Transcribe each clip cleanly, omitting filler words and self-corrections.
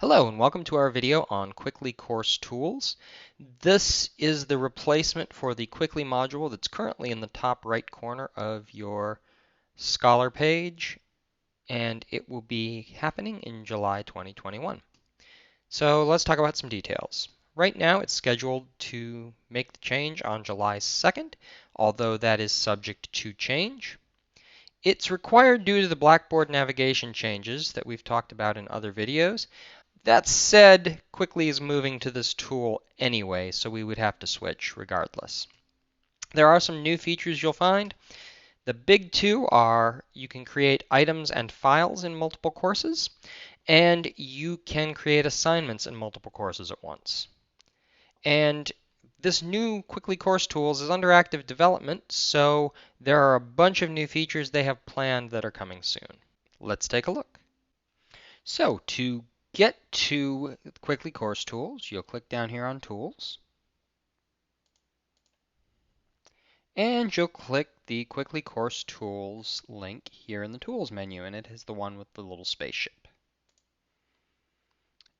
Hello and welcome to our video on Quickly Course Tools. This is the replacement for the Quickly module that's currently in the top right corner of your Scholar page, and it will be happening in July 2021. So let's talk about some details. Right now it's scheduled to make the change on July 2nd, although that is subject to change. It's required due to the Blackboard navigation changes that we've talked about in other videos. That said, Quickly is moving to this tool anyway, so we would have to switch regardless. There are some new features you'll find. The big two are you can create items and files in multiple courses, and you can create assignments in multiple courses at once. And this new Quickly Course Tools is under active development, so there are a bunch of new features they have planned that are coming soon. Let's take a look. So to get to Quickly Course Tools, you'll click down here on Tools, and you'll click the Quickly Course Tools link here in the Tools menu, and it is the one with the little spaceship.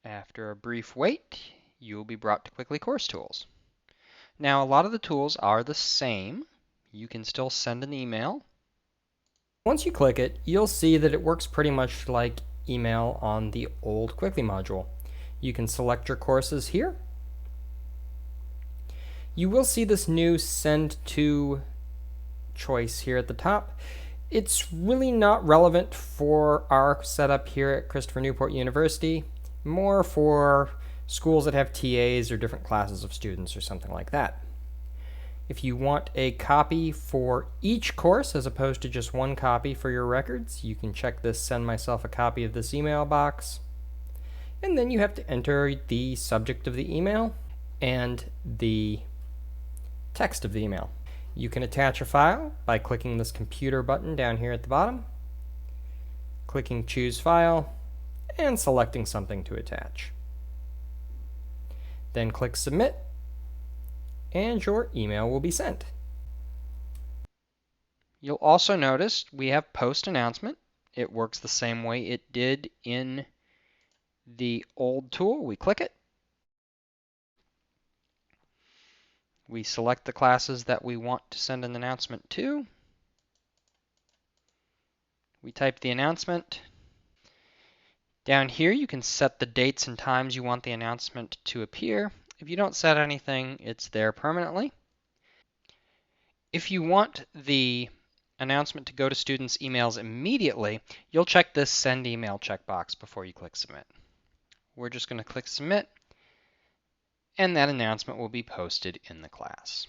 After a brief wait, you'll be brought to Quickly Course Tools. Now, a lot of the tools are the same. You can still send an email. Once you click it, you'll see that it works pretty much like email on the old Quickly module. You can select your courses here. You will see this new Send To choice here at the top. It's really not relevant for our setup here at Christopher Newport University, more for schools that have TAs or different classes of students or something like that. If you want a copy for each course as opposed to just one copy for your records, you can check this Send Myself a Copy of This Email box. And then you have to enter the subject of the email and the text of the email. You can attach a file by clicking this computer button down here at the bottom, clicking Choose File, and selecting something to attach. Then click Submit, and your email will be sent. You'll also notice we have Post Announcement. It works the same way it did in the old tool. We click it. We select the classes that we want to send an announcement to. We type the announcement. Down here you can set the dates and times you want the announcement to appear. If you don't set anything, it's there permanently. If you want the announcement to go to students' emails immediately, you'll check this Send Email checkbox before you click Submit. We're just going to click Submit, and that announcement will be posted in the class.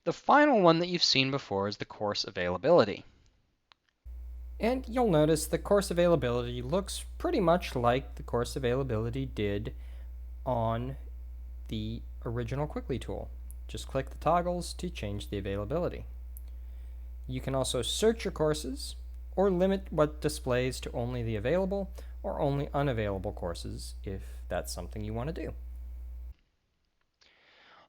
The final one that you've seen before is the course availability. And you'll notice the course availability looks pretty much like the course availability did on the original Quickly tool. Just click the toggles to change the availability. You can also search your courses or limit what displays to only the available or only unavailable courses if that's something you want to do.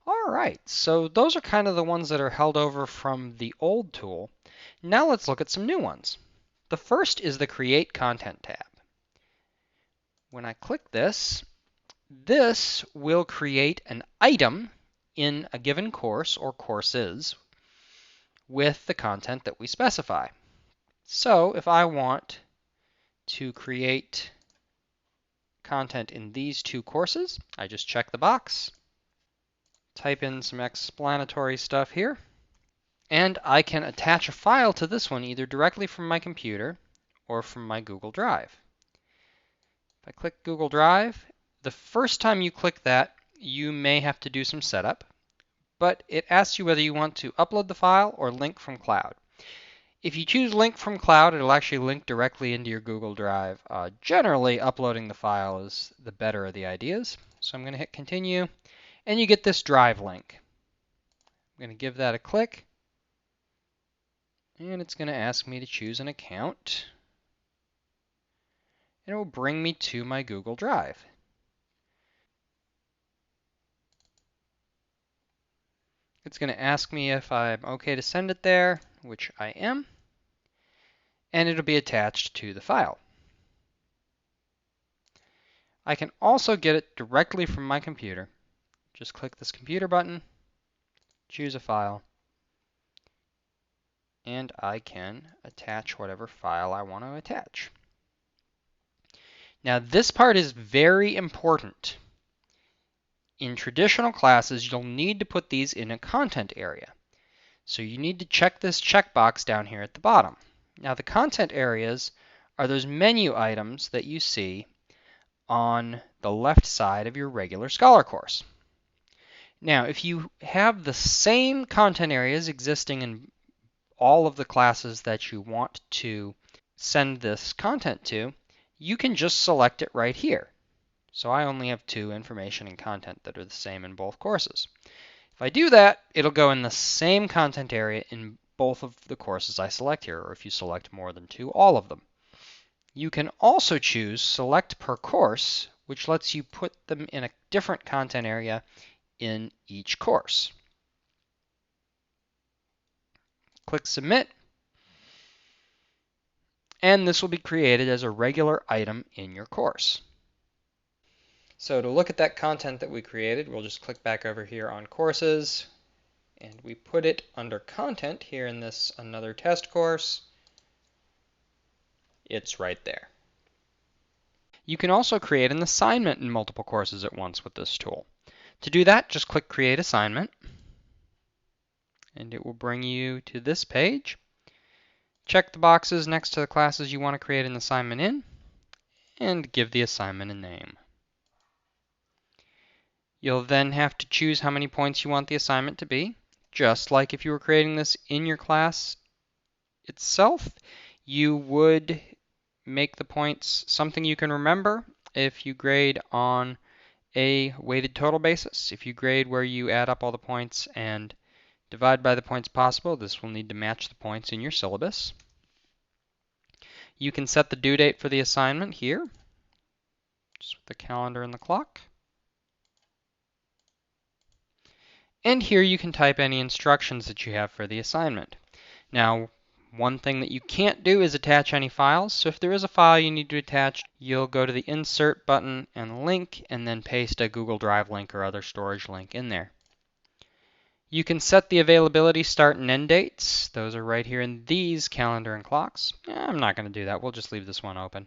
All right, so those are kind of the ones that are held over from the old tool. Now let's look at some new ones. The first is the Create Content tab. When I click this, this will create an item in a given course or courses with the content that we specify. So if I want to create content in these two courses, I just check the box, type in some explanatory stuff here, and I can attach a file to this one either directly from my computer or from my Google Drive. If I click Google Drive, the first time you click that, you may have to do some setup, but it asks you whether you want to upload the file or link from cloud. If you choose link from cloud, it'll actually link directly into your Google Drive. Generally, uploading the file is the better of the ideas. So I'm going to hit continue, and you get this drive link. I'm going to give that a click, and it's going to ask me to choose an account, and it will bring me to my Google Drive. It's going to ask me if I'm okay to send it there, which I am, and it'll be attached to the file. I can also get it directly from my computer. Just click this computer button, choose a file, and I can attach whatever file I want to attach. Now this part is very important. In traditional classes, you'll need to put these in a content area. So you need to check this checkbox down here at the bottom. Now the content areas are those menu items that you see on the left side of your regular Scholar course. Now, if you have the same content areas existing in all of the classes that you want to send this content to, you can just select it right here. So I only have 2, information and content, that are the same in both courses. If I do that, it'll go in the same content area in both of the courses I select here, or if you select more than 2, all of them. You can also choose Select Per Course, which lets you put them in a different content area in each course. Click Submit, and this will be created as a regular item in your course. So to look at that content that we created, we'll just click back over here on Courses, and we put it under Content here in this Another Test course. It's right there. You can also create an assignment in multiple courses at once with this tool. To do that, just click Create Assignment, and it will bring you to this page. Check the boxes next to the classes you want to create an assignment in, and give the assignment a name. You'll then have to choose how many points you want the assignment to be. Just like if you were creating this in your class itself, you would make the points something you can remember if you grade on a weighted total basis. If you grade where you add up all the points and divide by the points possible, this will need to match the points in your syllabus. You can set the due date for the assignment here, just with the calendar and the clock. And here you can type any instructions that you have for the assignment. Now, one thing that you can't do is attach any files. So if there is a file you need to attach, you'll go to the Insert button and Link, and then paste a Google Drive link or other storage link in there. You can set the availability start and end dates. Those are right here in these calendar and clocks. I'm not going to do that. We'll just leave this one open.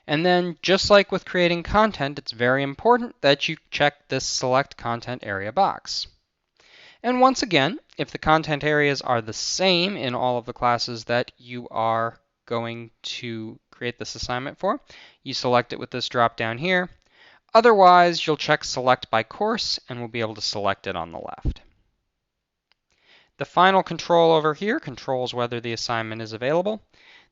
And then, just like with creating content, it's very important that you check this Select Content Area box. And once again, if the content areas are the same in all of the classes that you are going to create this assignment for, you select it with this drop down here. Otherwise, you'll check Select by Course, and we'll be able to select it on the left. The final control over here controls whether the assignment is available.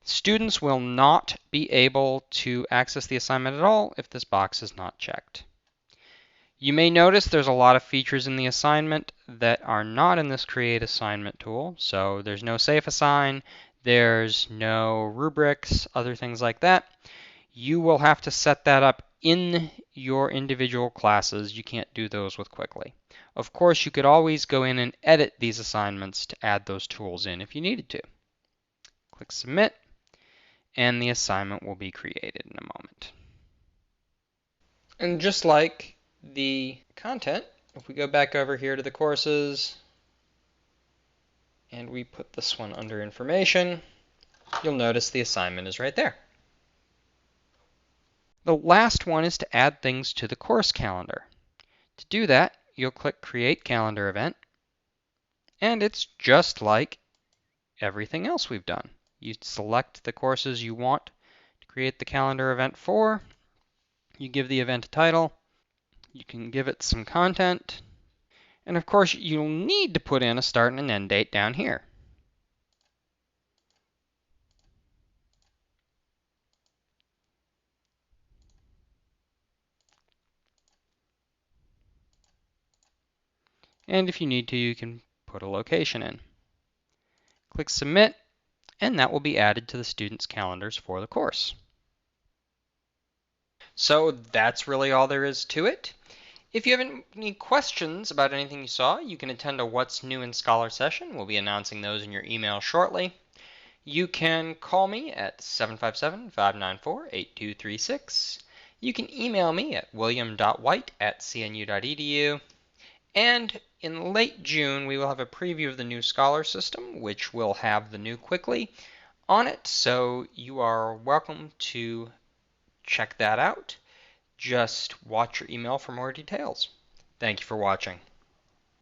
Students will not be able to access the assignment at all if this box is not checked. You may notice there's a lot of features in the assignment that are not in this Create Assignment tool. So there's no Safe Assign, there's no rubrics, other things like that. You will have to set that up in your individual classes. You can't do those with Quickly. Of course, you could always go in and edit these assignments to add those tools in if you needed to. Click Submit, and the assignment will be created in a moment. And just like the content, if we go back over here to the courses and we put this one under information, you'll notice the assignment is right there. The last one is to add things to the course calendar. To do that, you'll click Create Calendar Event, and it's just like everything else we've done. You select the courses you want to create the calendar event for, you give the event a title, you can give it some content, and of course you'll need to put in a start and an end date down here. And if you need to, you can put a location in. Click Submit, and that will be added to the students' calendars for the course. So that's really all there is to it. If you have any questions about anything you saw, you can attend a What's New in Scholar session. We'll be announcing those in your email shortly. You can call me at 757-594-8236. you can email me at william.white@cnu.edu. And in late June, we will have a preview of the new Scholar system, which will have the new Quickly on it, so you are welcome to check that out. Just watch your email for more details. Thank you for watching.